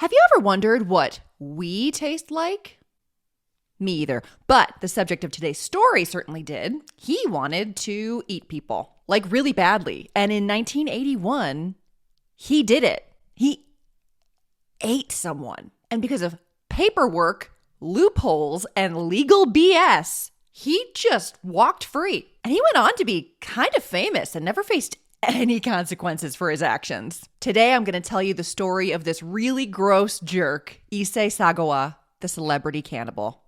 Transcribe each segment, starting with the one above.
Have you ever wondered what we taste like? Me either. But the subject of today's story certainly did. He wanted to eat people, like really badly. And in 1981, he did it. He ate someone. And because of paperwork, loopholes, and legal BS, he just walked free. And he went on to be kind of famous and never faced any consequences for his actions. Today, I'm going to tell you the story of this really gross jerk, Issei Sagawa, the Celebrity Cannibal.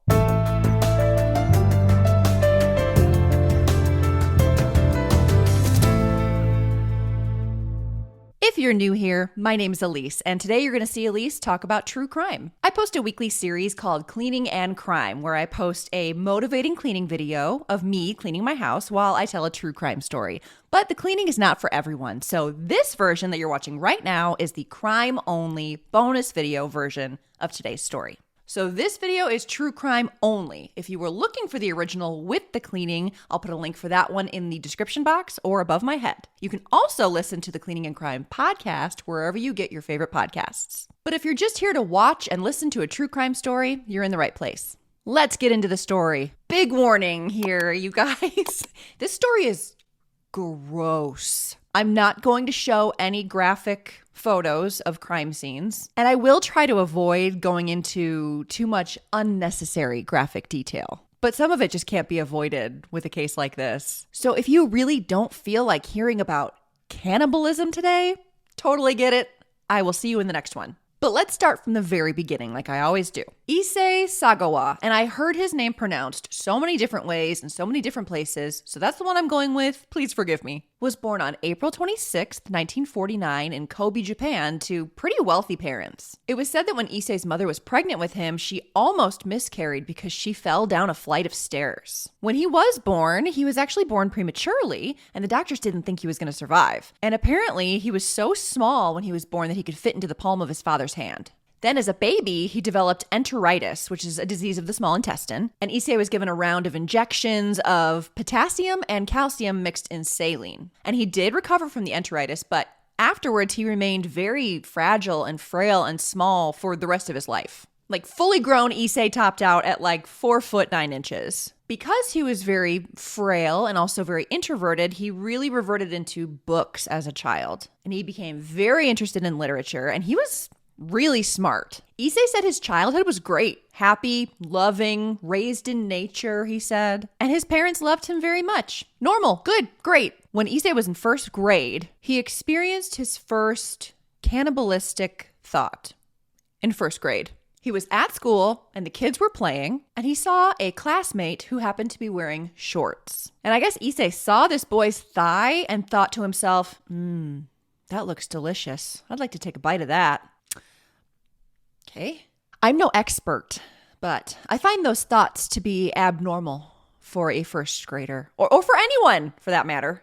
If you're new here, my name's Elise, and today you're going to see Elise talk about true crime. I post a weekly series called Cleaning and Crime, where I post a motivating cleaning video of me cleaning my house while I tell a true crime story. But the cleaning is not for everyone, so this version that you're watching right now is the crime-only bonus video version of today's story. So this video is true crime only. If you were looking for the original with the cleaning, I'll put a link for that one in the description box or above my head. You can also listen to the Cleaning and Crime podcast wherever you get your favorite podcasts. But if you're just here to watch and listen to a true crime story, you're in the right place. Let's get into the story. Big warning here, you guys. This story is gross. I'm not going to show any graphic photos of crime scenes, and I will try to avoid going into too much unnecessary graphic detail. But some of it just can't be avoided with a case like this. So if you really don't feel like hearing about cannibalism today, totally get it. I will see you in the next one. But let's start from the very beginning, like I always do. Issei Sagawa, and I heard his name pronounced so many different ways in so many different places, so that's the one I'm going with. Please forgive me. Was born on April 26th, 1949 in Kobe, Japan to pretty wealthy parents. It was said that when Issei's mother was pregnant with him, she almost miscarried because she fell down a flight of stairs. When he was born, he was actually born prematurely, and the doctors didn't think he was going to survive. And apparently, he was so small when he was born that he could fit into the palm of his father's hand. Then as a baby, he developed enteritis, which is a disease of the small intestine, and Issei was given a round of injections of potassium and calcium mixed in saline. And he did recover from the enteritis, but afterwards he remained very fragile and frail and small for the rest of his life. Like fully grown, Issei topped out at like 4 foot 9 inches. Because he was very frail and also very introverted, he really reverted into books as a child. And he became very interested in literature, and he was really smart. Issei said his childhood was great. Happy, loving, raised in nature, he said. And his parents loved him very much. Normal, good, great. When Issei was in first grade, he experienced his first cannibalistic thought in first grade. He was at school and the kids were playing, and he saw a classmate who happened to be wearing shorts. And I guess Issei saw this boy's thigh and thought to himself, that looks delicious. I'd like to take a bite of that. Okay. I'm no expert, but I find those thoughts to be abnormal for a first grader, or for anyone for that matter.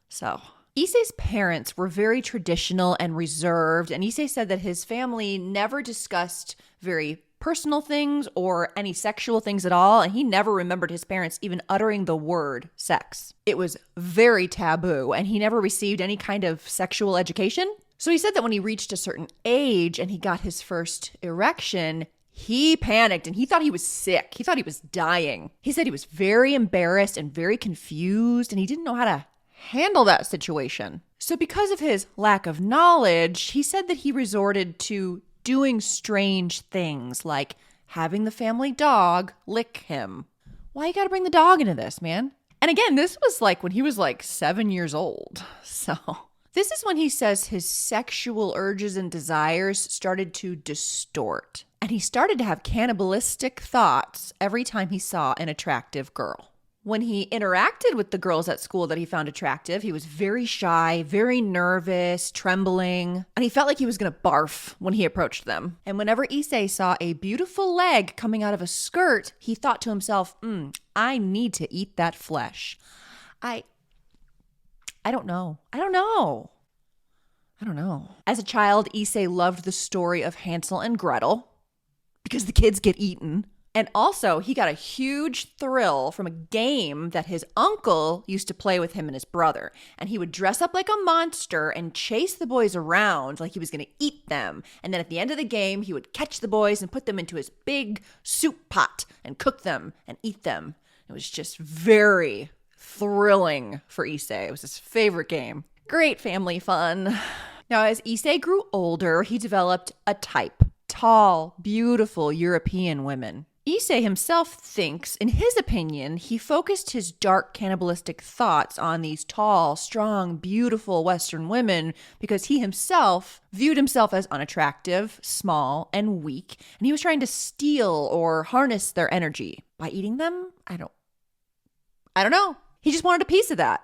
So, Issei's parents were very traditional and reserved, and Issei said that his family never discussed very personal things or any sexual things at all, and he never remembered his parents even uttering the word sex. It was very taboo, and he never received any kind of sexual education. So he said that when he reached a certain age and he got his first erection, he panicked and he thought he was sick. He thought he was dying. He said he was very embarrassed and very confused, and he didn't know how to handle that situation. So because of his lack of knowledge, he said that he resorted to doing strange things like having the family dog lick him. Why you gotta bring the dog into this, man? And again, this was like when he was like 7 years old. So this is when he says his sexual urges and desires started to distort. And he started to have cannibalistic thoughts every time he saw an attractive girl. When he interacted with the girls at school that he found attractive, he was very shy, very nervous, trembling, and he felt like he was going to barf when he approached them. And whenever Issei saw a beautiful leg coming out of a skirt, he thought to himself, I need to eat that flesh. I don't know. As a child, Issei loved the story of Hansel and Gretel because the kids get eaten. And also, he got a huge thrill from a game that his uncle used to play with him and his brother. And he would dress up like a monster and chase the boys around like he was going to eat them. And then at the end of the game, he would catch the boys and put them into his big soup pot and cook them and eat them. It was just very thrilling for Issei. It was his favorite game. Great family fun. Now, as Issei grew older, he developed a type. Tall, beautiful European women. Issei himself thinks, in his opinion, he focused his dark cannibalistic thoughts on these tall, strong, beautiful Western women because he himself viewed himself as unattractive, small, and weak, and he was trying to steal or harness their energy. By eating them? I don't know. He just wanted a piece of that,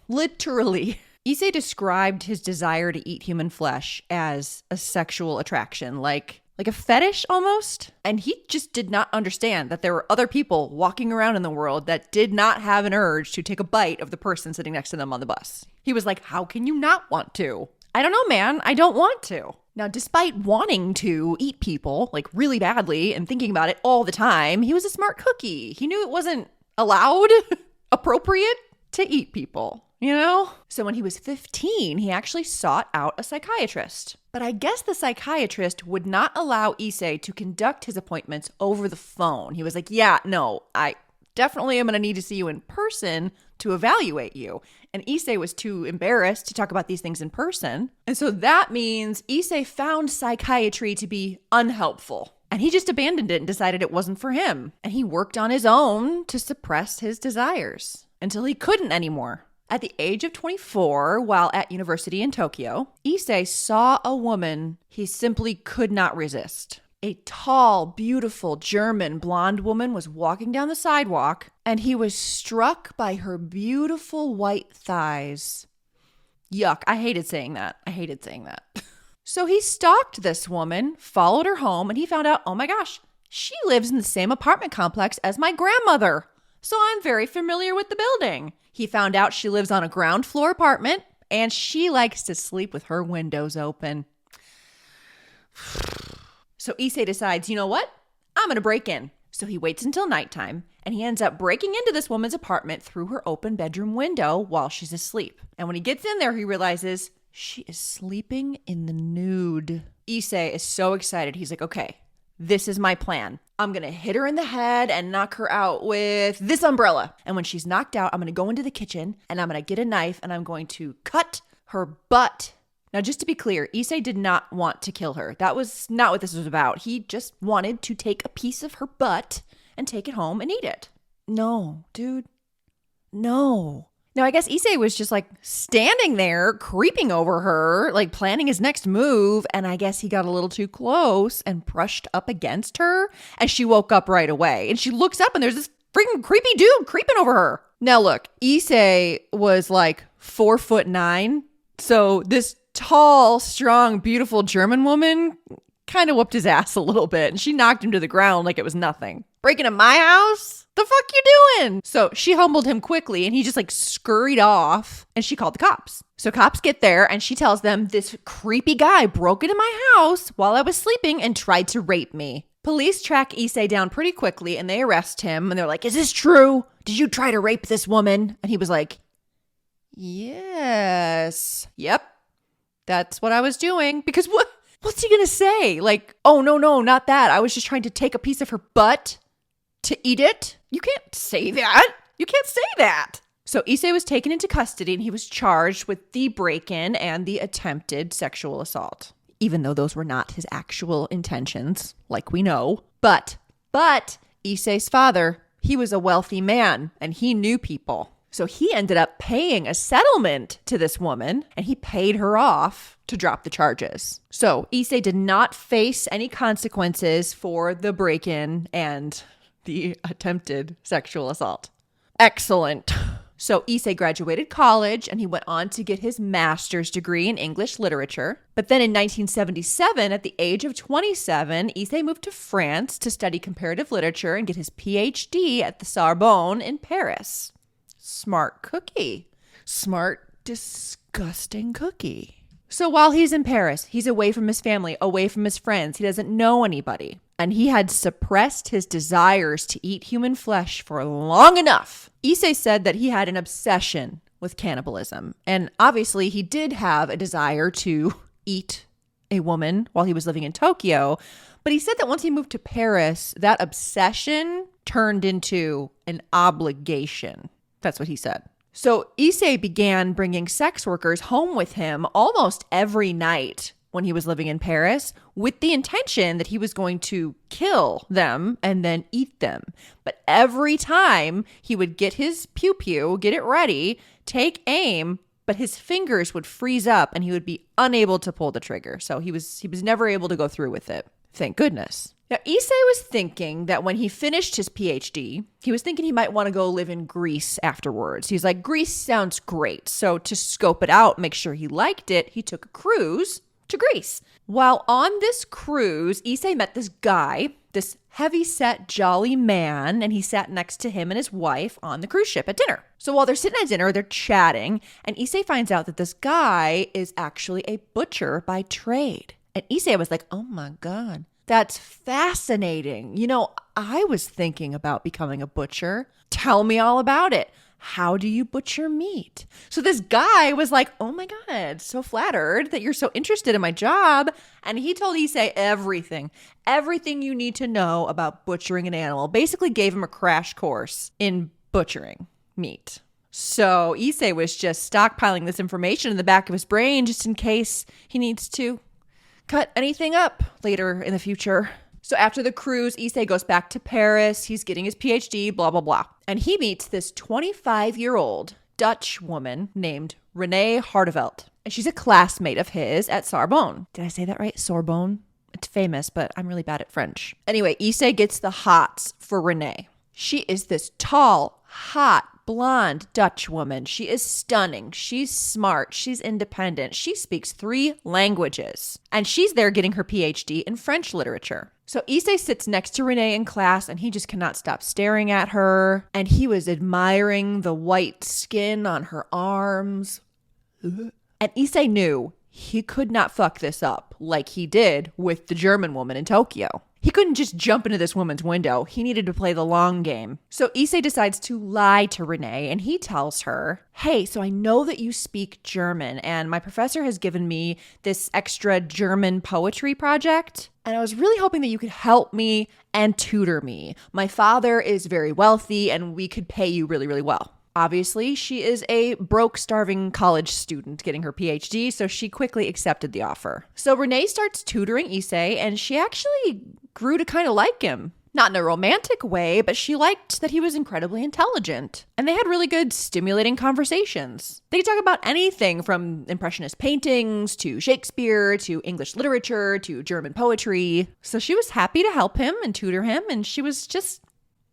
Literally. Issei described his desire to eat human flesh as a sexual attraction, like a fetish almost. And he just did not understand that there were other people walking around in the world that did not have an urge to take a bite of the person sitting next to them on the bus. He was like, how can you not want to? I don't know, man. I don't want to. Now, despite wanting to eat people like really badly and thinking about it all the time, he was a smart cookie. He knew it wasn't allowed, appropriate to eat people. So when he was 15, he actually sought out a psychiatrist. But I guess the psychiatrist would not allow Issei to conduct his appointments over the phone. He was like, yeah, no, I definitely am going to need to see you in person to evaluate you. And Issei was too embarrassed to talk about these things in person. And so that means Issei found psychiatry to be unhelpful. And he just abandoned it and decided it wasn't for him. And he worked on his own to suppress his desires until he couldn't anymore. At the age of 24, while at university in Tokyo, Issei saw a woman he simply could not resist. A tall, beautiful German blonde woman was walking down the sidewalk, and he was struck by her beautiful white thighs. Yuck, I hated saying that. So he stalked this woman, followed her home, and he found out, oh my gosh, she lives in the same apartment complex as my grandmother. So I'm very familiar with the building. He found out she lives on a ground floor apartment and she likes to sleep with her windows open. So Issei decides, you know what? I'm going to break in. So he waits until nighttime and he ends up breaking into this woman's apartment through her open bedroom window while she's asleep. And when he gets in there, he realizes she is sleeping in the nude. Issei is so excited. He's like, okay, this is my plan. I'm going to hit her in the head and knock her out with this umbrella. And when she's knocked out, I'm going to go into the kitchen and I'm going to get a knife and I'm going to cut her butt. Now, just to be clear, Issei did not want to kill her. That was not what this was about. He just wanted to take a piece of her butt and take it home and eat it. No, dude. No. Now, I guess Issei was just like standing there, creeping over her, like planning his next move. And I guess he got a little too close and brushed up against her. And she woke up right away. And she looks up and there's this freaking creepy dude creeping over her. Now, look, Issei was like 4'9". So this tall, strong, beautiful German woman kind of whooped his ass a little bit. And she knocked him to the ground like it was nothing. Breaking in my house? The fuck you doing? So she humbled him quickly and he just like scurried off and she called the cops. So cops get there and she tells them this creepy guy broke into my house while I was sleeping and tried to rape me. Police track Issei down pretty quickly and they arrest him and they're like, is this true? Did you try to rape this woman? And he was like, yes. Yep. That's what I was doing. Because what's he gonna say? Like, oh, no, not that. I was just trying to take a piece of her butt to eat it? You can't say that. You can't say that. So Issei was taken into custody and he was charged with the break-in and the attempted sexual assault, even though those were not his actual intentions, like we know. But Issei's father, he was a wealthy man and he knew people. So he ended up paying a settlement to this woman and he paid her off to drop the charges. So Issei did not face any consequences for the break-in and the attempted sexual assault. Excellent. So Issei graduated college and he went on to get his master's degree in English literature. But then in 1977, at the age of 27, Issei moved to France to study comparative literature and get his PhD at the Sorbonne in Paris. Smart cookie. Smart, disgusting cookie. So while he's in Paris, he's away from his family, away from his friends. He doesn't know anybody. and he had suppressed his desires to eat human flesh for long enough. Issei said that he had an obsession with cannibalism, and obviously he did have a desire to eat a woman while he was living in Tokyo, but he said that once he moved to Paris, that obsession turned into an obligation. That's what he said. So Issei began bringing sex workers home with him almost every night when he was living in Paris, with the intention that he was going to kill them and then eat them. But every time he would get his pew-pew, get it ready, take aim, but his fingers would freeze up and he would be unable to pull the trigger. So he was never able to go through with it. Thank goodness. Now, Issei was thinking that when he finished his PhD, he was thinking he might want to go live in Greece afterwards. He's like, Greece sounds great. So to scope it out, make sure he liked it, he took a cruise to Greece. While on this cruise, Issei met this guy, this heavy-set, jolly man, and he sat next to him and his wife on the cruise ship at dinner. So while they're sitting at dinner, they're chatting, and Issei finds out that this guy is actually a butcher by trade. And Issei was like, oh my God, that's fascinating. You know, I was thinking about becoming a butcher. Tell me all about it. How do you butcher meat? So this guy was like, oh my God, so flattered that you're so interested in my job. And he told Issei everything you need to know about butchering an animal. Basically gave him a crash course in butchering meat. So Issei was just stockpiling this information in the back of his brain just in case he needs to cut anything up later in the future. So after the cruise, Issei goes back to Paris. He's getting his PhD, blah, blah, blah. And he meets this 25-year-old Dutch woman named Renee Hartevelt. And she's a classmate of his at Sorbonne. Did I say that right? Sorbonne? It's famous, but I'm really bad at French. Anyway, Issei gets the hots for Renee. She is this tall, hot, blonde Dutch woman. She is stunning. She's smart. She's independent. She speaks 3 languages. And she's there getting her PhD in French literature. So Issei sits next to Renee in class and he just cannot stop staring at her. And he was admiring the white skin on her arms. And Issei knew he could not fuck this up like he did with the German woman in Tokyo. He couldn't just jump into this woman's window. He needed to play the long game. So Issei decides to lie to Renee and he tells her, hey, so I know that you speak German and my professor has given me this extra German poetry project. And I was really hoping that you could help me and tutor me. My father is very wealthy and we could pay you really, really well. Obviously, she is a broke, starving college student getting her PhD, so she quickly accepted the offer. So Renee starts tutoring Issei, and she actually grew to kind of like him. Not in a romantic way, but she liked that he was incredibly intelligent. And they had really good, stimulating conversations. They could talk about anything from Impressionist paintings to Shakespeare to English literature to German poetry. So she was happy to help him and tutor him, and she was just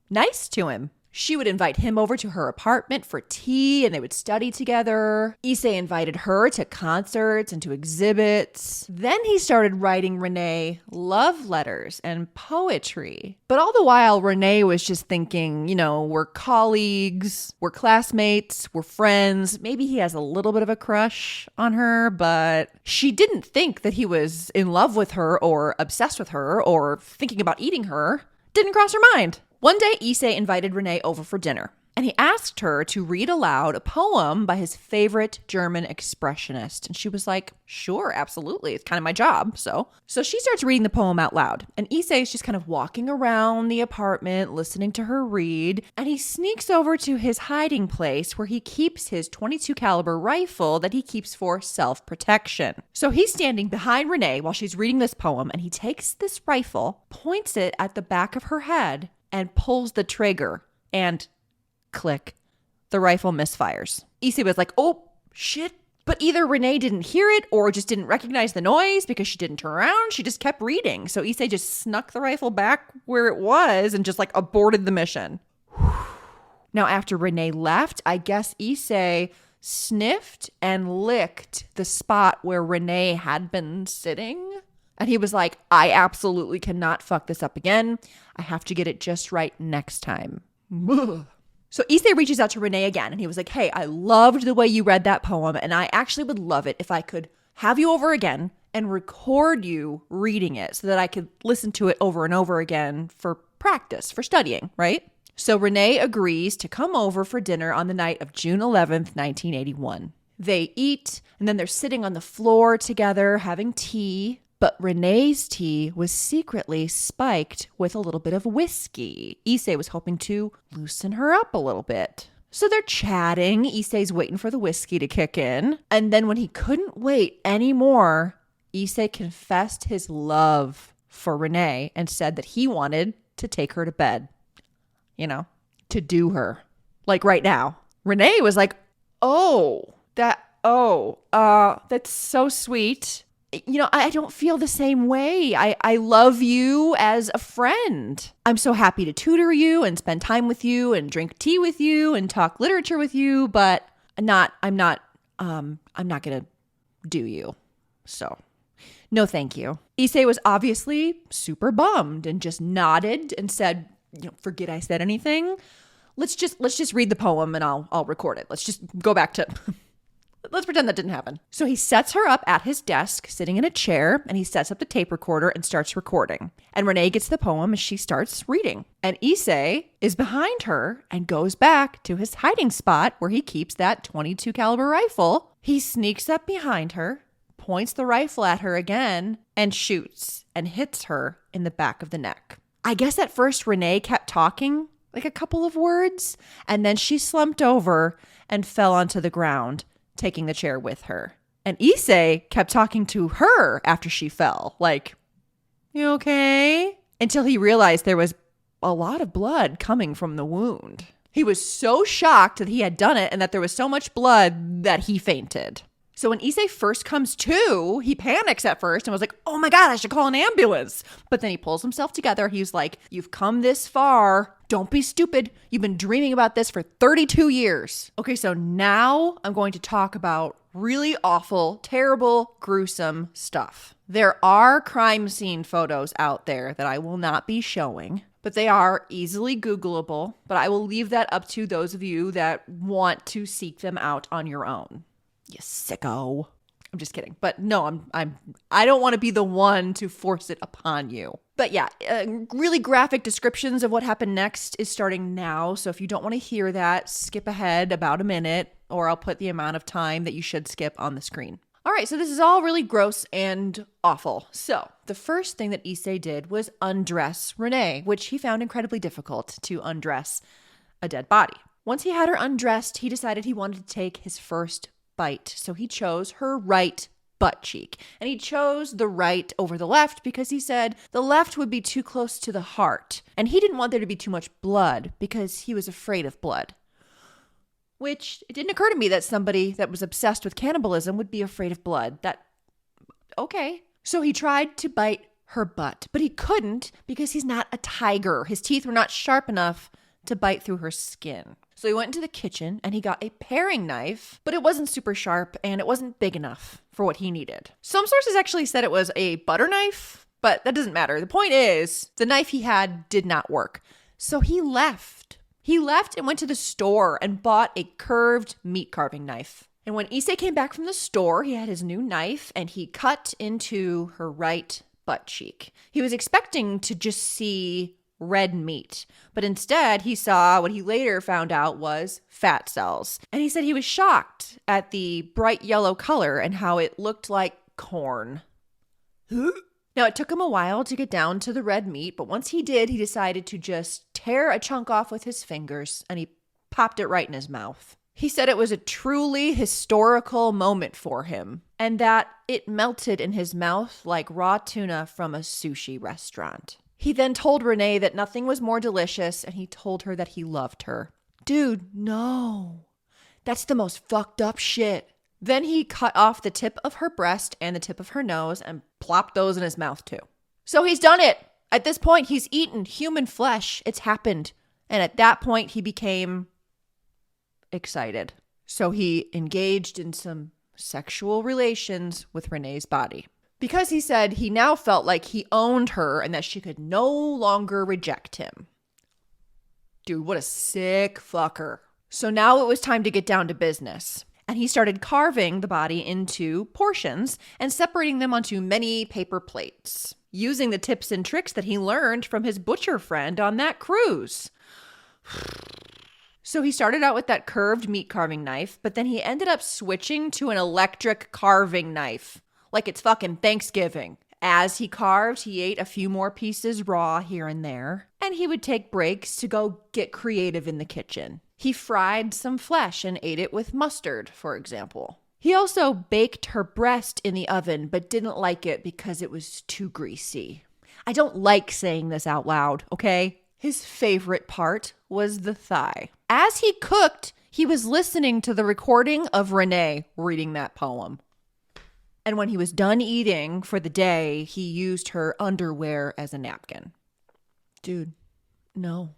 nice to him. She would invite him over to her apartment for tea and they would study together. Issei invited her to concerts and to exhibits. Then he started writing Renee love letters and poetry. But all the while, Renee was just thinking, you know, we're colleagues, we're classmates, we're friends. Maybe he has a little bit of a crush on her, but she didn't think that he was in love with her or obsessed with her or thinking about eating her. Didn't cross her mind. One day, Issei invited Renee over for dinner, and he asked her to read aloud a poem by his favorite German expressionist. And she was like, sure, absolutely. It's kind of my job. So she starts reading the poem out loud, and Issei is just kind of walking around the apartment, listening to her read, and he sneaks over to his hiding place where he keeps his .22 caliber rifle that he keeps for self-protection. So he's standing behind Renee while she's reading this poem, and he takes this rifle, points it at the back of her head, and pulls the trigger, and click, the rifle misfires. Issei was like, oh, shit. But either Renee didn't hear it or just didn't recognize the noise because she didn't turn around. She just kept reading. So Issei just snuck the rifle back where it was and just like aborted the mission. Now, after Renee left, I guess Issei sniffed and licked the spot where Renee had been sitting. And he was like, I absolutely cannot fuck this up again. I have to get it just right next time. So Issei reaches out to Renee again and he was like, hey, I loved the way you read that poem and I actually would love it if I could have you over again and record you reading it so that I could listen to it over and over again for practice, for studying, right? So Renee agrees to come over for dinner on the night of June 11th, 1981. They eat, and then they're sitting on the floor together having tea. But Renee's tea was secretly spiked with a little bit of whiskey. Issei was hoping to loosen her up a little bit. So they're chatting. Issei's waiting for the whiskey to kick in. And then when he couldn't wait anymore, Issei confessed his love for Renee and said that he wanted to take her to bed. You know, to do her. Like right now. Renee was like, that's so sweet. You know, I don't feel the same way. I love you as a friend. I'm so happy to tutor you and spend time with you and drink tea with you and talk literature with you, but I'm not going to do you. So, no thank you. Issei was obviously super bummed and just nodded and said, forget I said anything. Let's just read the poem and I'll record it. Let's just go back to let's pretend that didn't happen. So he sets her up at his desk, sitting in a chair, and he sets up the tape recorder and starts recording. And Renee gets the poem as she starts reading. And Issei is behind her and goes back to his hiding spot where he keeps that .22 caliber rifle. He sneaks up behind her, points the rifle at her again, and shoots and hits her in the back of the neck. I guess at first Renee kept talking, like a couple of words, and then she slumped over and fell onto the ground, taking the chair with her. And Issei kept talking to her after she fell, like, you okay? Until he realized there was a lot of blood coming from the wound. He was so shocked that he had done it and that there was so much blood that he fainted. So when Issei first comes to, he panics at first and was like, oh my God, I should call an ambulance. But then he pulls himself together. He's like, you've come this far. Don't be stupid. You've been dreaming about this for 32 years. Okay, so now I'm going to talk about really awful, terrible, gruesome stuff. There are crime scene photos out there that I will not be showing, but they are easily Googleable. But I will leave that up to those of you that want to seek them out on your own. You sicko. I'm just kidding. But no, I don't want to be the one to force it upon you. But yeah, really graphic descriptions of what happened next is starting now. So if you don't want to hear that, skip ahead about a minute, or I'll put the amount of time that you should skip on the screen. All right, so this is all really gross and awful. So the first thing that Issei did was undress Renee, which he found incredibly difficult to undress a dead body. Once he had her undressed, he decided he wanted to take his first bite. So he chose her right butt cheek. And he chose the right over the left because he said the left would be too close to the heart. And he didn't want there to be too much blood because he was afraid of blood. Which, it didn't occur to me that somebody that was obsessed with cannibalism would be afraid of blood. Okay. So he tried to bite her butt, but he couldn't because he's not a tiger. His teeth were not sharp enough to bite through her skin. So he went into the kitchen and he got a paring knife, but it wasn't super sharp and it wasn't big enough for what he needed. Some sources actually said it was a butter knife, but that doesn't matter. The point is, the knife he had did not work. So he left. He left and went to the store and bought a curved meat carving knife. And when Issei came back from the store, he had his new knife and he cut into her right butt cheek. He was expecting to just see red meat, but instead he saw what he later found out was fat cells. And he said he was shocked at the bright yellow color and how it looked like corn. Now, it took him a while to get down to the red meat, but once he did, he decided to just tear a chunk off with his fingers and he popped it right in his mouth. He said it was a truly historical moment for him and that it melted in his mouth like raw tuna from a sushi restaurant. He then told Renee that nothing was more delicious, and he told her that he loved her. Dude, no. That's the most fucked up shit. Then he cut off the tip of her breast and the tip of her nose and plopped those in his mouth too. So he's done it. At this point, he's eaten human flesh. It's happened. And at that point, he became excited. So he engaged in some sexual relations with Renee's body. Because he said he now felt like he owned her and that she could no longer reject him. Dude, what a sick fucker. So now it was time to get down to business. And he started carving the body into portions and separating them onto many paper plates, using the tips and tricks that he learned from his butcher friend on that cruise. So he started out with that curved meat carving knife, but then he ended up switching to an electric carving knife, like it's fucking Thanksgiving. As he carved, he ate a few more pieces raw here and there, and he would take breaks to go get creative in the kitchen. He fried some flesh and ate it with mustard, for example. He also baked her breast in the oven, but didn't like it because it was too greasy. I don't like saying this out loud, okay? His favorite part was the thigh. As he cooked, he was listening to the recording of Renee reading that poem. And when he was done eating for the day, he used her underwear as a napkin. Dude, no.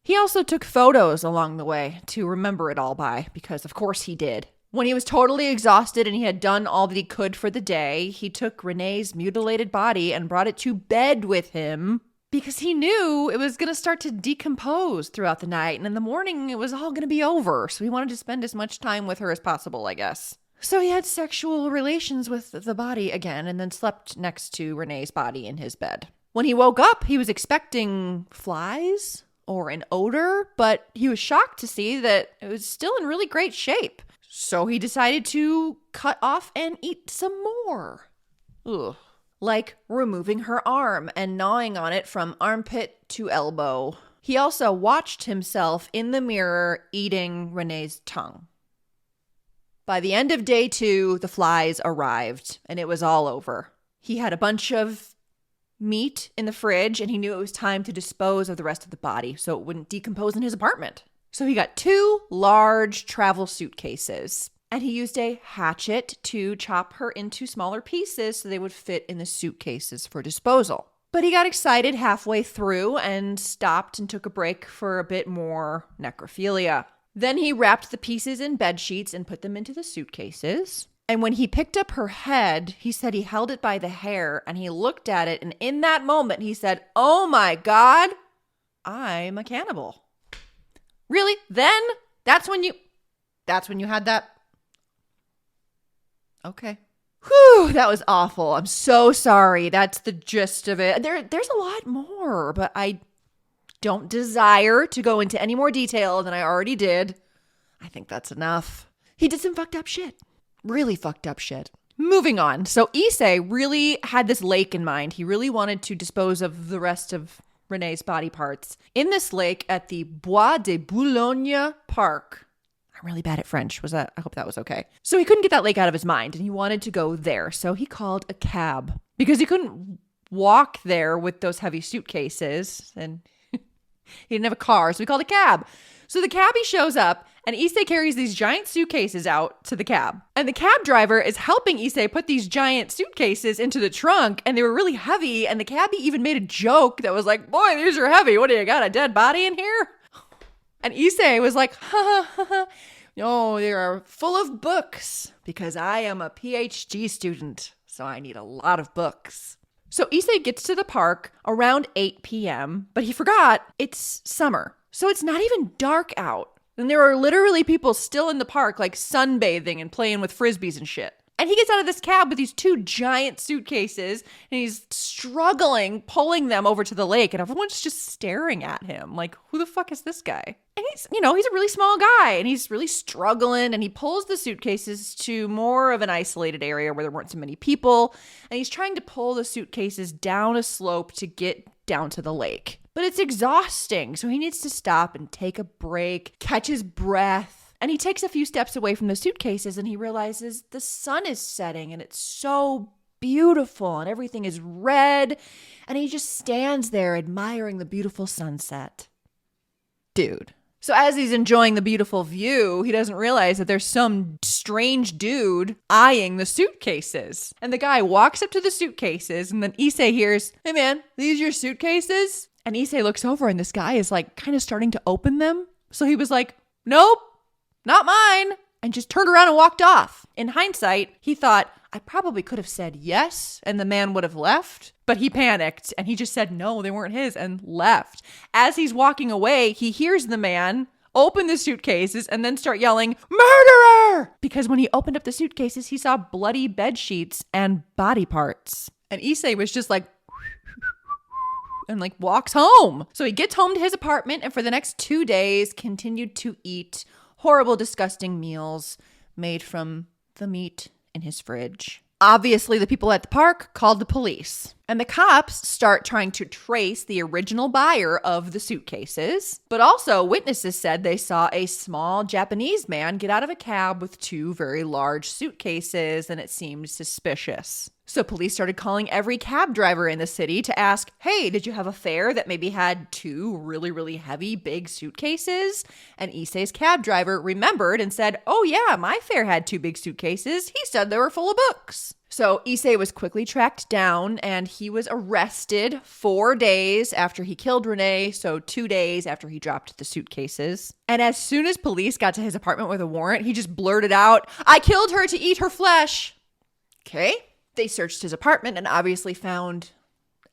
He also took photos along the way to remember it all by, because of course he did. When he was totally exhausted and he had done all that he could for the day, he took Renee's mutilated body and brought it to bed with him because he knew it was going to start to decompose throughout the night. And in the morning, it was all going to be over. So he wanted to spend as much time with her as possible, I guess. So he had sexual relations with the body again and then slept next to Renee's body in his bed. When he woke up, he was expecting flies or an odor, but he was shocked to see that it was still in really great shape. So he decided to cut off and eat some more. Ugh. Like removing her arm and gnawing on it from armpit to elbow. He also watched himself in the mirror eating Renee's tongue. By the end of day 2, the flies arrived and it was all over. He had a bunch of meat in the fridge and he knew it was time to dispose of the rest of the body so it wouldn't decompose in his apartment. So he got 2 large travel suitcases and he used a hatchet to chop her into smaller pieces so they would fit in the suitcases for disposal. But he got excited halfway through and stopped and took a break for a bit more necrophilia. Then he wrapped the pieces in bed sheets and put them into the suitcases. And when he picked up her head, he said he held it by the hair and he looked at it. And in that moment, he said, "Oh my God, I'm a cannibal." Really? Then? That's when you had that? Okay. Whew, that was awful. I'm so sorry. That's the gist of it. There's a lot more, but I don't desire to go into any more detail than I already did. I think that's enough. He did some fucked up shit. Really fucked up shit. Moving on. So Issei really had this lake in mind. He really wanted to dispose of the rest of Renee's body parts in this lake at the Bois de Boulogne Park. I'm really bad at French. I hope that was okay. So he couldn't get that lake out of his mind and he wanted to go there. So he called a cab because he couldn't walk there with those heavy suitcases and he didn't have a car. So he called a cab. So the cabbie shows up and Issei carries these giant suitcases out to the cab. And the cab driver is helping Issei put these giant suitcases into the trunk and they were really heavy. And the cabbie even made a joke that was like, "Boy, these are heavy. What do you got, a dead body in here?" And Issei was like, "Ha ha ha. No, they are full of books because I am a PhD student. So I need a lot of books." So Issei gets to the park around 8 p.m., but he forgot it's summer. So it's not even dark out. And there are literally people still in the park, like sunbathing and playing with frisbees and shit. And he gets out of this cab with these 2 giant suitcases and he's struggling, pulling them over to the lake. And everyone's just staring at him like, who the fuck is this guy? And he's a really small guy and he's really struggling. And he pulls the suitcases to more of an isolated area where there weren't so many people. And he's trying to pull the suitcases down a slope to get down to the lake. But it's exhausting. So he needs to stop and take a break, catch his breath. And he takes a few steps away from the suitcases and he realizes the sun is setting and it's so beautiful and everything is red. And he just stands there admiring the beautiful sunset. Dude. So as he's enjoying the beautiful view, he doesn't realize that there's some strange dude eyeing the suitcases. And the guy walks up to the suitcases and then Issei hears, "Hey man, these your suitcases?" And Issei looks over and this guy is like kind of starting to open them. So he was like, "Nope. Not mine," and just turned around and walked off. In hindsight, he thought, I probably could have said yes, and the man would have left. But he panicked, and he just said no, they weren't his, and left. As he's walking away, he hears the man open the suitcases, and then start yelling, "Murderer!" Because when he opened up the suitcases, he saw bloody bed sheets and body parts. And Issei was just like, and like walks home. So he gets home to his apartment and for the next 2 days continued to eat horrible, disgusting meals made from the meat in his fridge. Obviously, the people at the park called the police. And the cops start trying to trace the original buyer of the suitcases. But also, witnesses said they saw a small Japanese man get out of a cab with 2 very large suitcases, and it seemed suspicious. So police started calling every cab driver in the city to ask, hey, did you have a fare that maybe had 2 really, really heavy, big suitcases? And Issei's cab driver remembered and said, oh yeah, my fare had 2 big suitcases. He said they were full of books. So Issei was quickly tracked down and he was arrested 4 days after he killed Renee, so 2 days after he dropped the suitcases. And as soon as police got to his apartment with a warrant, he just blurted out, I killed her to eat her flesh. Okay. They searched his apartment and obviously found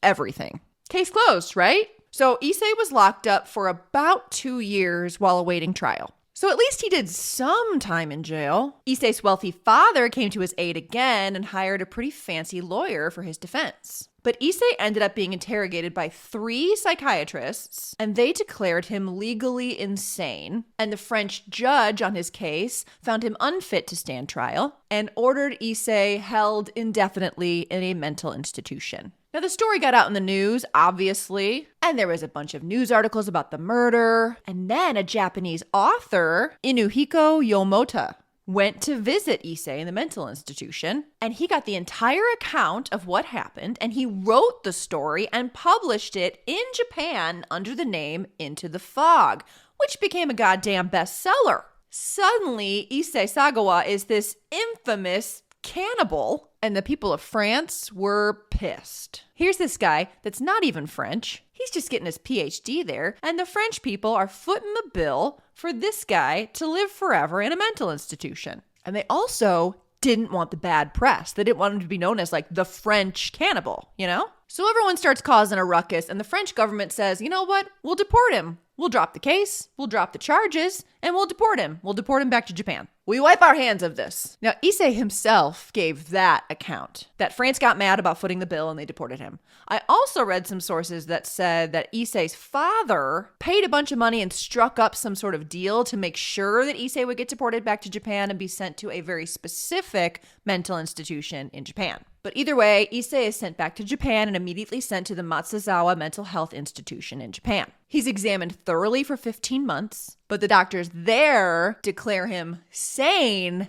everything. Case closed, right? So Issei was locked up for about 2 years while awaiting trial. So at least he did some time in jail. Issei's wealthy father came to his aid again and hired a pretty fancy lawyer for his defense. But Issei ended up being interrogated by 3 psychiatrists, and they declared him legally insane. And the French judge on his case found him unfit to stand trial and ordered Issei held indefinitely in a mental institution. Now, the story got out in the news, obviously, and there was a bunch of news articles about the murder. And then a Japanese author, Inuhiko Yomota, went to visit Issei in the mental institution, and he got the entire account of what happened, and he wrote the story and published it in Japan under the name Into the Fog, which became a goddamn bestseller. Suddenly, Issei Sagawa is this infamous cannibal, and the people of France were pissed. Here's this guy that's not even French. He's just getting his PhD there, and the French people are footing the bill for this guy to live forever in a mental institution. And they also didn't want the bad press. They didn't want him to be known as like the French cannibal, you know? So everyone starts causing a ruckus, and the French government says, you know what? We'll deport him. We'll drop the case, we'll drop the charges, and we'll deport him. We'll deport him back to Japan. We wipe our hands of this. Now, Issei himself gave that account, that France got mad about footing the bill and they deported him. I also read some sources that said that Issei's father paid a bunch of money and struck up some sort of deal to make sure that Issei would get deported back to Japan and be sent to a very specific mental institution in Japan. But either way, Issei is sent back to Japan and immediately sent to the Matsuzawa Mental Health Institution in Japan. He's examined thoroughly for 15 months, but the doctors there declare him sane,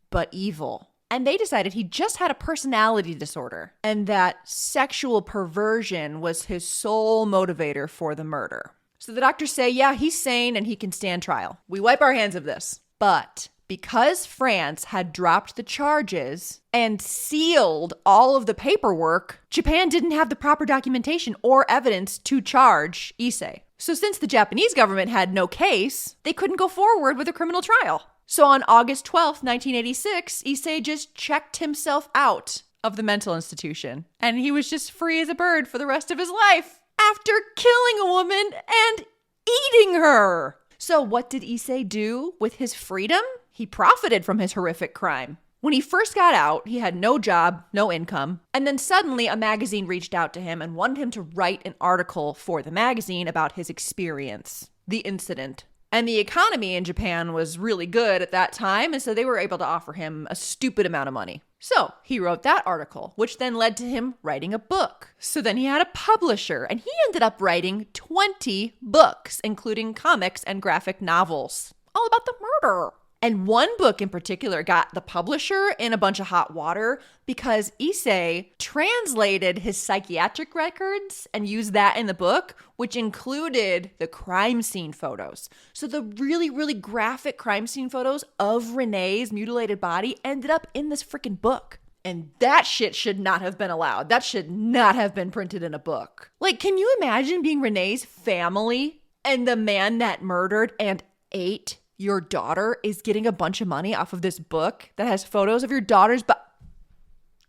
but evil. And they decided he just had a personality disorder and that sexual perversion was his sole motivator for the murder. So the doctors say, yeah, he's sane and he can stand trial. We wipe our hands of this. But because France had dropped the charges and sealed all of the paperwork, Japan didn't have the proper documentation or evidence to charge Issei. So since the Japanese government had no case, they couldn't go forward with a criminal trial. So on August 12th, 1986, Issei just checked himself out of the mental institution. And he was just free as a bird for the rest of his life after killing a woman and eating her. So what did Issei do with his freedom? He profited from his horrific crime. When he first got out, he had no job, no income, and then suddenly a magazine reached out to him and wanted him to write an article for the magazine about his experience, the incident. And the economy in Japan was really good at that time, and so they were able to offer him a stupid amount of money. So he wrote that article, which then led to him writing a book. So then he had a publisher, and he ended up writing 20 books, including comics and graphic novels, all about the murder. And one book in particular got the publisher in a bunch of hot water because Issei translated his psychiatric records and used that in the book, which included the crime scene photos. So the really, really graphic crime scene photos of Renee's mutilated body ended up in this freaking book. And that shit should not have been allowed. That should not have been printed in a book. Like, can you imagine being Renee's family and the man that murdered and ate your daughter is getting a bunch of money off of this book that has photos of your daughter's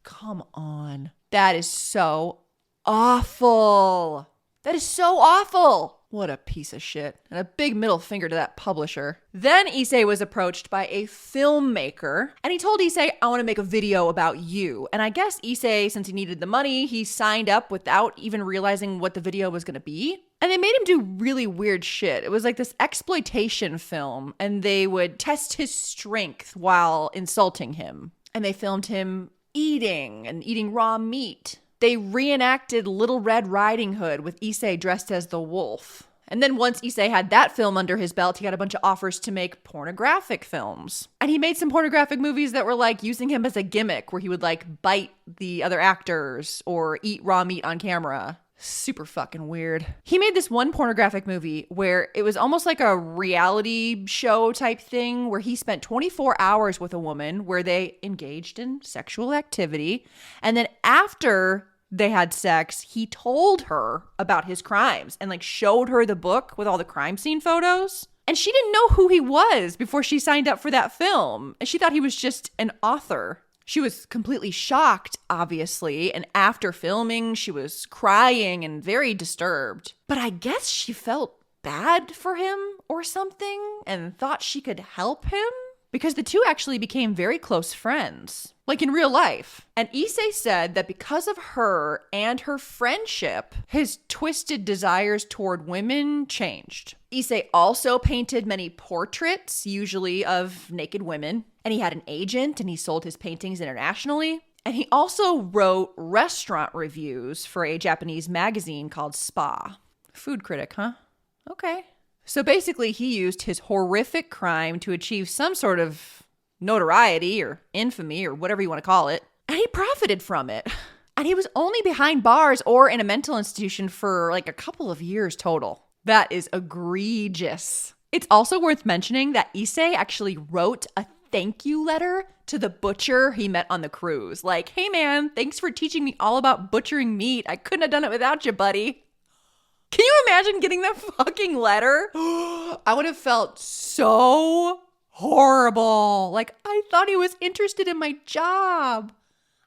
Come on. That is so awful. That is so awful. What a piece of shit. And a big middle finger to that publisher. Then Issei was approached by a filmmaker, and he told Issei, I want to make a video about you. And I guess Issei, since he needed the money, he signed up without even realizing what the video was going to be. And they made him do really weird shit. It was like this exploitation film, and they would test his strength while insulting him. And they filmed him eating raw meat. They reenacted Little Red Riding Hood with Issei dressed as the wolf. And then once Issei had that film under his belt, he got a bunch of offers to make pornographic films. And he made some pornographic movies that were like using him as a gimmick, where he would like bite the other actors or eat raw meat on camera. Super fucking weird. He made this one pornographic movie where it was almost like a reality show type thing, where he spent 24 hours with a woman where they engaged in sexual activity. And then after they had sex, he told her about his crimes and like showed her the book with all the crime scene photos. And she didn't know who he was before she signed up for that film. And she thought he was just an author. She was completely shocked, obviously, and after filming, she was crying and very disturbed. But I guess she felt bad for him or something and thought she could help him, because the two actually became very close friends, like in real life. And Issei said that because of her and her friendship, his twisted desires toward women changed. Issei also painted many portraits, usually of naked women. And he had an agent, and he sold his paintings internationally. And he also wrote restaurant reviews for a Japanese magazine called Spa. Food critic, huh? Okay. So basically, he used his horrific crime to achieve some sort of notoriety or infamy or whatever you want to call it. And he profited from it. And he was only behind bars or in a mental institution for like a couple of years total. That is egregious. It's also worth mentioning that Issei actually wrote a thank you letter to the butcher he met on the cruise. Like, hey man, thanks for teaching me all about butchering meat. I couldn't have done it without you, buddy. Can you imagine getting that fucking letter? I would have felt so horrible. Like, I thought he was interested in my job.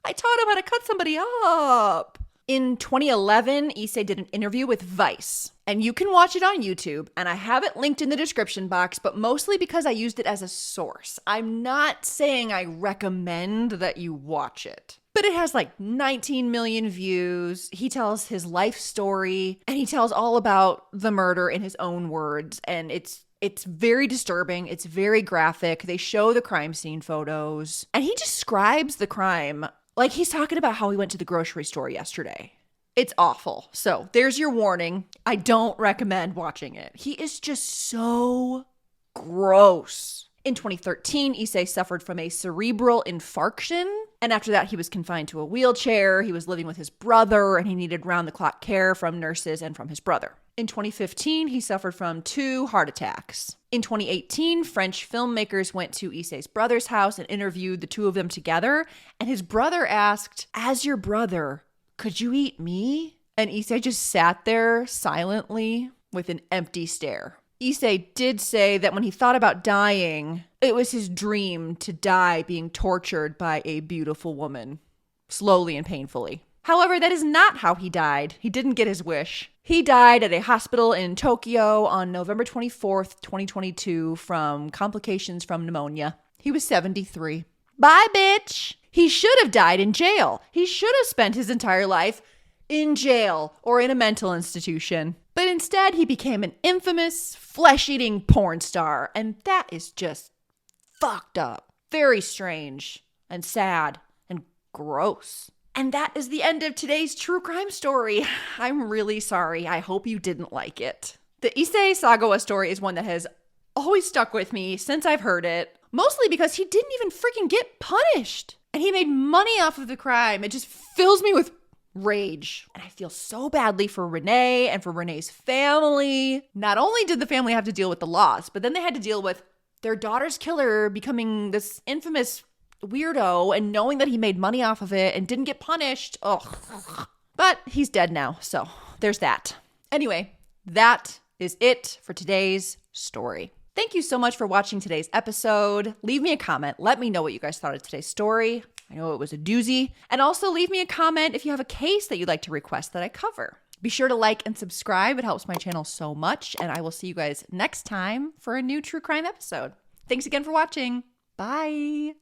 I taught him how to cut somebody up. In 2011, Issei did an interview with Vice, and you can watch it on YouTube, and I have it linked in the description box, but mostly because I used it as a source. I'm not saying I recommend that you watch it, but it has like 19 million views. He tells his life story, and he tells all about the murder in his own words, and it's very disturbing. It's very graphic. They show the crime scene photos, and he describes the crime like he's talking about how he went to the grocery store yesterday. It's awful. So there's your warning. I don't recommend watching it. He is just so gross. In 2013, Issei suffered from a cerebral infarction. And after that, he was confined to a wheelchair. He was living with his brother, and he needed round-the-clock care from nurses and from his brother. In 2015, he suffered from 2 heart attacks. In 2018, French filmmakers went to Issei's brother's house and interviewed the two of them together. And his brother asked, as your brother, could you eat me? And Issei just sat there silently with an empty stare. Issei did say that when he thought about dying, it was his dream to die being tortured by a beautiful woman, slowly and painfully. However, that is not how he died. He didn't get his wish. He died at a hospital in Tokyo on November 24th, 2022 from complications from pneumonia. He was 73. Bye, bitch! He should have died in jail. He should have spent his entire life in jail or in a mental institution. But instead, he became an infamous, flesh-eating porn star. And that is just fucked up. Very strange and sad and gross. And that is the end of today's true crime story. I'm really sorry. I hope you didn't like it. The Issei Sagawa story is one that has always stuck with me since I've heard it, mostly because he didn't even freaking get punished. And he made money off of the crime. It just fills me with rage. And I feel so badly for Renee and for Renee's family. Not only did the family have to deal with the loss, but then they had to deal with their daughter's killer becoming this infamous weirdo and knowing that he made money off of it and didn't get punished. Ugh. But he's dead now, so there's that. Anyway, that is it for today's story. Thank you so much for watching today's episode. Leave me a comment. Let me know what you guys thought of today's story. I know it was a doozy. And also leave me a comment if you have a case that you'd like to request that I cover. Be sure to like and subscribe. It helps my channel so much. And I will see you guys next time for a new true crime episode. Thanks again for watching. Bye.